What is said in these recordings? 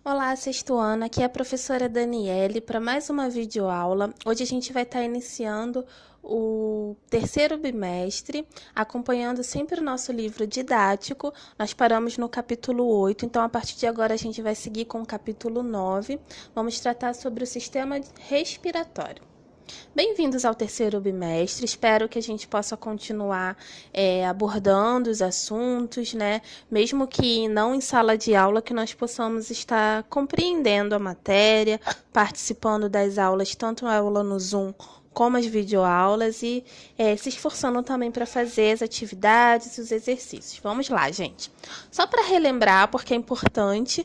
Olá, sexto ano, aqui é a professora Daniele para mais uma videoaula. Hoje a gente vai estar iniciando o terceiro bimestre, acompanhando sempre o nosso livro didático. Nós paramos no capítulo 8, então a partir de agora a gente vai seguir com o capítulo 9. Vamos tratar sobre o sistema respiratório. Bem-vindos ao terceiro bimestre, espero que a gente possa continuar abordando os assuntos, né? Mesmo que não em sala de aula, que nós possamos estar compreendendo a matéria, participando das aulas, tanto a aula no Zoom como as videoaulas e se esforçando também para fazer as atividades e os exercícios. Vamos lá, gente. Só para relembrar, porque é importante,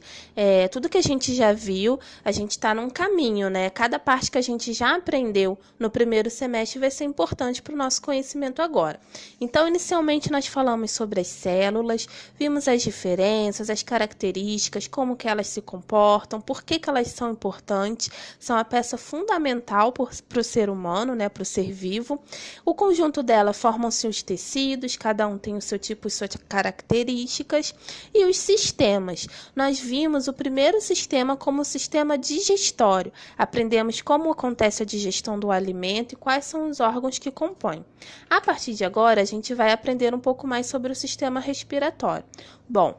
tudo que a gente já viu, a gente está num caminho, né? Cada parte que a gente já aprendeu no primeiro semestre vai ser importante para o nosso conhecimento agora. Então, inicialmente, nós falamos sobre as células, vimos as diferenças, as características, como que elas se comportam, por que elas são importantes, são a peça fundamental para o ser humano, né, para o ser vivo. O conjunto dela formam-se os tecidos, cada um tem o seu tipo e suas características, e os sistemas. Nós vimos o primeiro sistema como o sistema digestório. Aprendemos como acontece a digestão do alimento e quais são os órgãos que compõem. A partir de agora, a gente vai aprender um pouco mais sobre o sistema respiratório. Bom,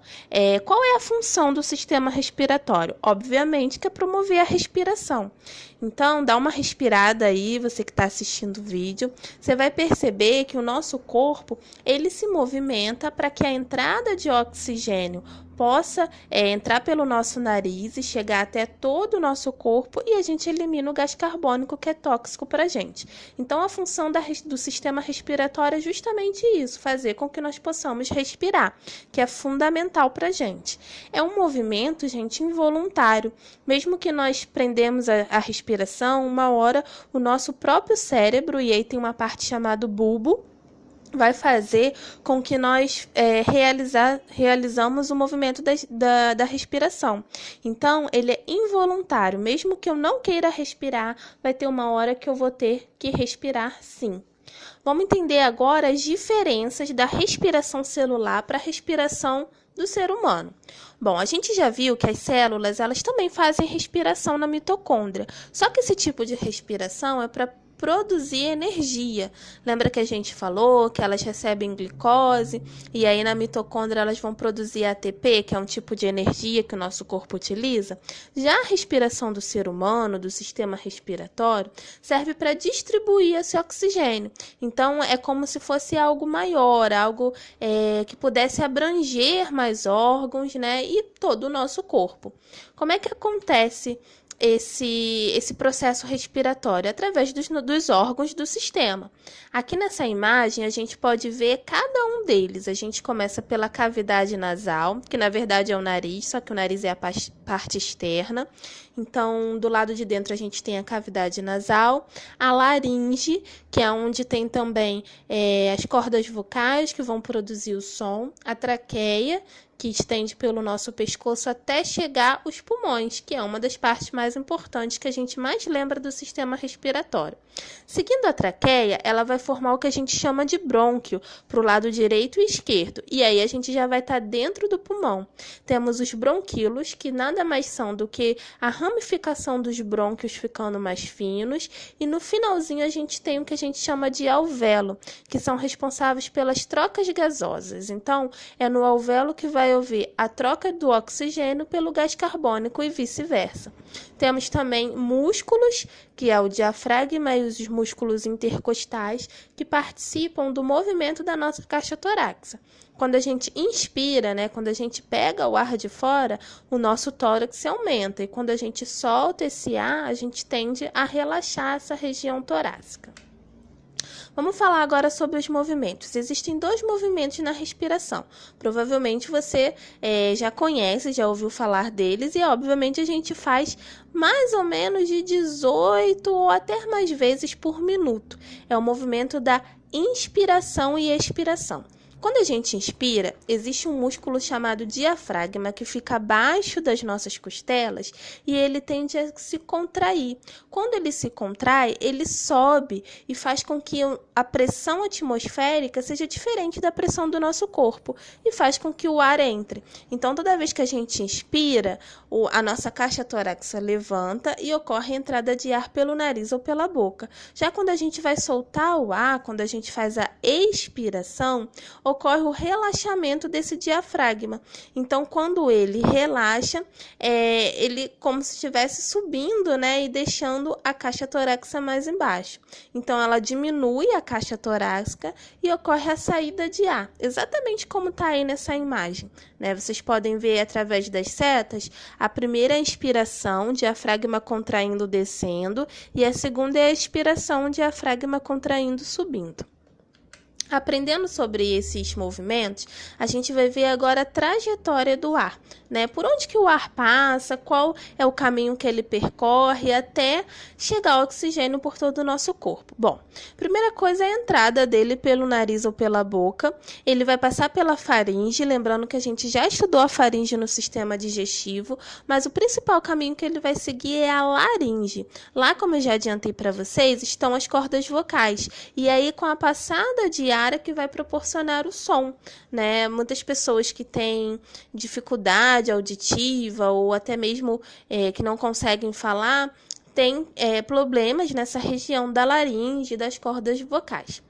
qual é a função do sistema respiratório? Obviamente que é promover a respiração. Então, dá uma respirada aí, você que está assistindo o vídeo, você vai perceber que o nosso corpo, ele se movimenta para que a entrada de oxigênio possa entrar pelo nosso nariz e chegar até todo o nosso corpo e a gente elimina o gás carbônico que é tóxico para a gente. Então, a função do sistema respiratório é justamente isso, fazer com que nós possamos respirar, que é fundamental para a gente. É um movimento, gente, involuntário. Mesmo que nós prendemos a respiração, uma hora o nosso próprio cérebro, e aí tem uma parte chamada bulbo, vai fazer com que nós realizamos o movimento da respiração. Então, ele é involuntário. Mesmo que eu não queira respirar, vai ter uma hora que eu vou ter que respirar sim. Vamos entender agora as diferenças da respiração celular para a respiração do ser humano. Bom, a gente já viu que as células, elas também fazem respiração na mitocôndria. Só que esse tipo de respiração é para produzir energia. Lembra que a gente falou que elas recebem glicose e aí na mitocôndria elas vão produzir ATP, que é um tipo de energia que o nosso corpo utiliza? Já a respiração do ser humano, do sistema respiratório, serve para distribuir esse oxigênio. Então, é como se fosse algo maior, algo que pudesse abranger mais órgãos, né, e todo o nosso corpo. Como é que acontece esse processo respiratório? Através dos órgãos do sistema. Aqui nessa imagem, a gente pode ver cada um deles. A gente começa pela cavidade nasal, que na verdade é o nariz, só que o nariz é a parte externa. Então, do lado de dentro, a gente tem a cavidade nasal, a laringe, que é onde tem também as cordas vocais, que vão produzir o som, a traqueia, que estende pelo nosso pescoço até chegar aos pulmões, que é uma das partes mais importantes que a gente mais lembra do sistema respiratório. Seguindo a traqueia, ela vai formar o que a gente chama de brônquio, para o lado direito e esquerdo, e aí a gente já vai estar dentro do pulmão. Temos os bronquíolos, que nada mais são do que a ramificação dos brônquios ficando mais finos, e no finalzinho a gente tem o que a gente chama de alvéolo, que são responsáveis pelas trocas gasosas. Então, é no alvéolo que vai ouvir a troca do oxigênio pelo gás carbônico e vice-versa. Temos também músculos, que é o diafragma e os músculos intercostais, que participam do movimento da nossa caixa torácica. Quando a gente inspira, né, quando a gente pega o ar de fora, o nosso tórax aumenta. E quando a gente solta esse ar, a gente tende a relaxar essa região torácica. Vamos falar agora sobre os movimentos. Existem dois movimentos na respiração. Provavelmente você já conhece, já ouviu falar deles e, obviamente, a gente faz mais ou menos de 18 ou até mais vezes por minuto. É o movimento da inspiração e expiração. Quando a gente inspira, existe um músculo chamado diafragma que fica abaixo das nossas costelas e ele tende a se contrair. Quando ele se contrai, ele sobe e faz com que a pressão atmosférica seja diferente da pressão do nosso corpo e faz com que o ar entre. Então, toda vez que a gente inspira, a nossa caixa torácica levanta e ocorre a entrada de ar pelo nariz ou pela boca. Já quando a gente vai soltar o ar, quando a gente faz a expiração, ocorre o relaxamento desse diafragma. Então, quando ele relaxa, ele como se estivesse subindo, né, e deixando a caixa torácica mais embaixo. Então, ela diminui a caixa torácica e ocorre a saída de ar, exatamente como está aí nessa imagem, né? Vocês podem ver através das setas, a primeira é a inspiração, diafragma contraindo, descendo, e a segunda é a expiração, diafragma contraindo, subindo. Aprendendo sobre esses movimentos, a gente vai ver agora a trajetória do ar, né? Por onde que o ar passa, qual é o caminho que ele percorre até chegar ao oxigênio por todo o nosso corpo. Bom, primeira coisa é a entrada dele pelo nariz ou pela boca. Ele vai passar pela faringe, lembrando que a gente já estudou a faringe no sistema digestivo, mas o principal caminho que ele vai seguir é a laringe. Lá, como eu já adiantei para vocês, estão as cordas vocais. E aí, com a passada de ar, que vai proporcionar o som, né? Muitas pessoas que têm dificuldade auditiva ou até mesmo que não conseguem falar, têm problemas nessa região da laringe e das cordas vocais.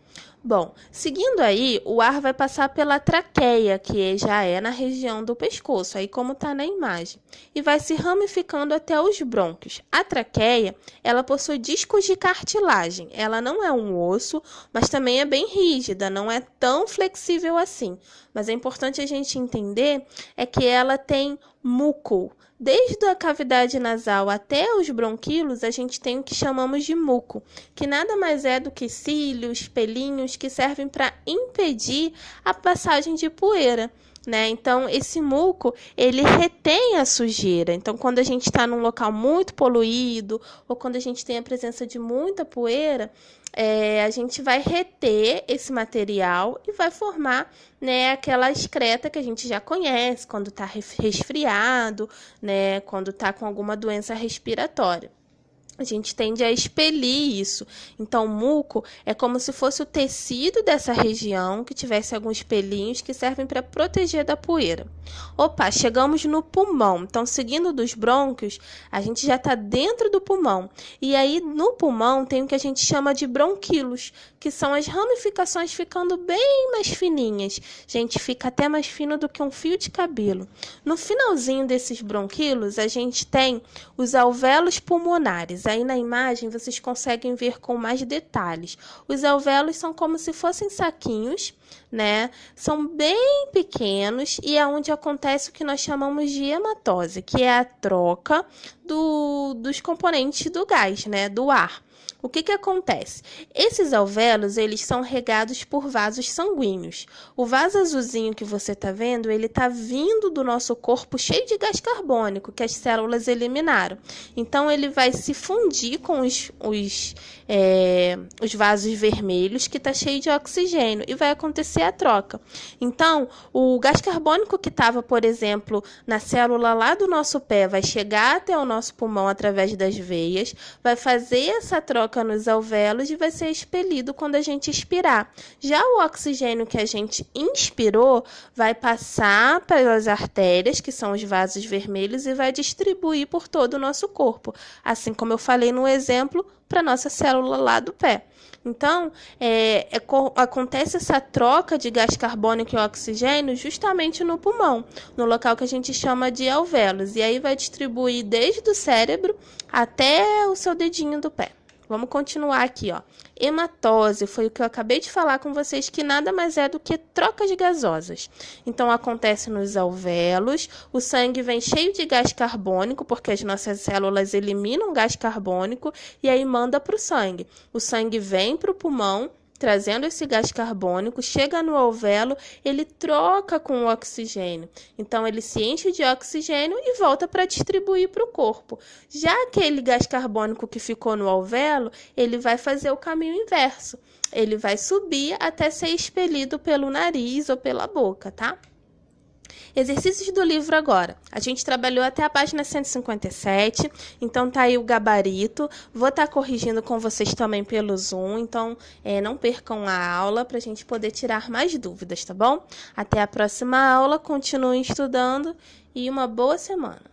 Bom, seguindo aí, o ar vai passar pela traqueia, que já é na região do pescoço, aí como está na imagem, e vai se ramificando até os brônquios. A traqueia, ela possui discos de cartilagem. Ela não é um osso, mas também é bem rígida, não é tão flexível assim. Mas é importante a gente entender que ela tem muco. Desde a cavidade nasal até os bronquíolos, a gente tem o que chamamos de muco, que nada mais é do que cílios, pelinhos que servem para impedir a passagem de poeira, né? Então, esse muco, ele retém a sujeira. Então, quando a gente está num local muito poluído ou quando a gente tem a presença de muita poeira, a gente vai reter esse material e vai formar, né, aquela excreta que a gente já conhece quando está resfriado, né, quando está com alguma doença respiratória. A gente tende a expelir isso. Então, o muco é como se fosse o tecido dessa região que tivesse alguns pelinhos que servem para proteger da poeira. Opa, chegamos no pulmão. Então, seguindo dos brônquios, a gente já está dentro do pulmão. E aí, no pulmão, tem o que a gente chama de bronquíolos, que são as ramificações ficando bem mais fininhas. Gente, fica até mais fino do que um fio de cabelo. No finalzinho desses bronquíolos, a gente tem os alvéolos pulmonares. Aí na imagem vocês conseguem ver com mais detalhes. Os alvéolos são como se fossem saquinhos, né? São bem pequenos e é onde acontece o que nós chamamos de hematose, que é a troca dos componentes do gás, né? Do ar. O que acontece? Esses alvéolos, eles são regados por vasos sanguíneos. O vaso azulzinho que você está vendo, ele está vindo do nosso corpo cheio de gás carbônico que as células eliminaram. Então, ele vai se fundir com os vasos vermelhos que está cheio de oxigênio e vai acontecer a troca. Então, o gás carbônico que estava, por exemplo, na célula lá do nosso pé, vai chegar até o nosso pulmão através das veias, vai fazer essa troca nos alvéolos e vai ser expelido quando a gente expirar. Já o oxigênio que a gente inspirou vai passar pelas artérias, que são os vasos vermelhos, e vai distribuir por todo o nosso corpo, assim como eu falei no exemplo para a nossa célula lá do pé. Então, acontece essa troca de gás carbônico e oxigênio justamente no pulmão, no local que a gente chama de alvéolos, e aí vai distribuir desde o cérebro até o seu dedinho do pé. Vamos continuar aqui, ó. Hematose foi o que eu acabei de falar com vocês, que nada mais é do que troca de gasosas. Então, acontece nos alvéolos, o sangue vem cheio de gás carbônico, porque as nossas células eliminam gás carbônico, e aí manda para o sangue. O sangue vem para o pulmão, trazendo esse gás carbônico, chega no alvéolo, ele troca com o oxigênio. Então, ele se enche de oxigênio e volta para distribuir para o corpo. Já aquele gás carbônico que ficou no alvéolo, ele vai fazer o caminho inverso. Ele vai subir até ser expelido pelo nariz ou pela boca, tá? Exercícios do livro agora. A gente trabalhou até a página 157, então tá aí o gabarito. Vou estar corrigindo com vocês também pelo Zoom, então não percam a aula para a gente poder tirar mais dúvidas, tá bom? Até a próxima aula, continuem estudando e uma boa semana.